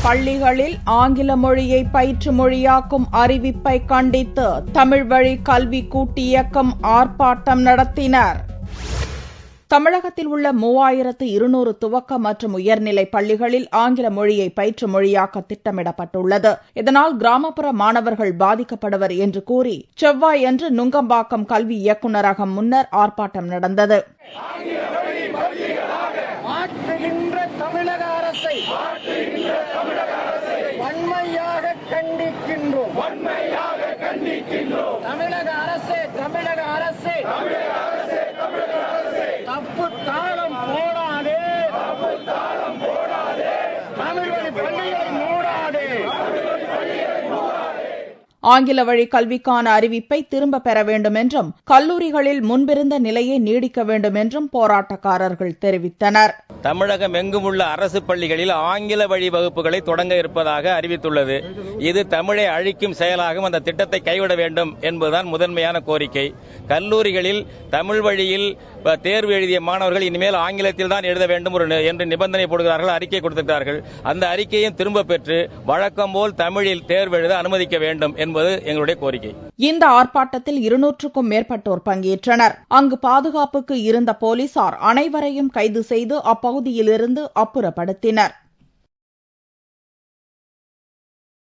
பள்ளிகளில் ஆங்கில மொழியை பயிற்று மொழியாக்கும் அறிவிப்பை கண்டித்து தமிழ் வழி கல்வி கூட்டியக்கம் ஆர்ப்பாட்டம் நடத்தினர். தமிழகத்தில் உள்ள 3200 துவக்க மற்றும் உயர்நிலை பள்ளிகளில் ஆங்கில மொழியை பயிற்று மொழியாக்க திட்டமிடப்பட்டுள்ளது. இதனால் கிராமப்புற மாணவர்கள் பாதிக்கப்படுவர் என்று கூறி செவ்வாயன்று நுங்கம்பாக்கம் கல்வி இயக்குநரகம் முன்னர் ஆர்ப்பாட்டம் நடந்தது. தமிழக அரசை வன்மையாக கண்டிக்கின்றோம். தமிழக அரசே தப்பு தாளம் போடாதே, தமிழ் வழி பள்ளிகளை மூடாதே. ஆங்கில வழி கல்விக்கான அறிவிப்பை திரும்ப பெற வேண்டும் என்றும் கல்லூரிகளில் முன்பிருந்த நிலையை நீடிக்க வேண்டும் என்றும் போராட்டக்காரர்கள் தெரிவித்தனர். தமிழகம் எங்கும் உள்ள அரசு பள்ளிகளில் ஆங்கில வழி வகுப்புகளை தொடங்க இருப்பதாக அறிவித்துள்ளது. இது தமிழை அழிக்கும் செயலாகும். அந்த திட்டத்தை கைவிட வேண்டும் என்பதுதான் முதன்மையான கோரிக்கை. கல்லூரிகளில் தமிழ் வழியில் தேர்வு எழுதிய மாணவர்கள் இனிமேல் ஆங்கிலத்தில் தான் எழுத வேண்டும் என்று நிபந்தனை போடுகிறார்கள், அறிக்கை கொடுத்திருக்கிறார்கள். அந்த அறிக்கையும் திரும்ப பெற்று வழக்கம் போல் தமிழில் தேர்வு எழுத அனுமதிக்க வேண்டும் என்பது எங்களுடைய கோரிக்கை. இந்த ஆர்ப்பாட்டத்தில் 200க்கும் மேற்பட்டோர் பங்கேற்றனர். அங்கு பாதுகாப்புக்கு இருந்த போலீசார் அனைவரையும் கைது செய்து அப்பகுதியிலிருந்து அப்புறப்படுத்தினர்.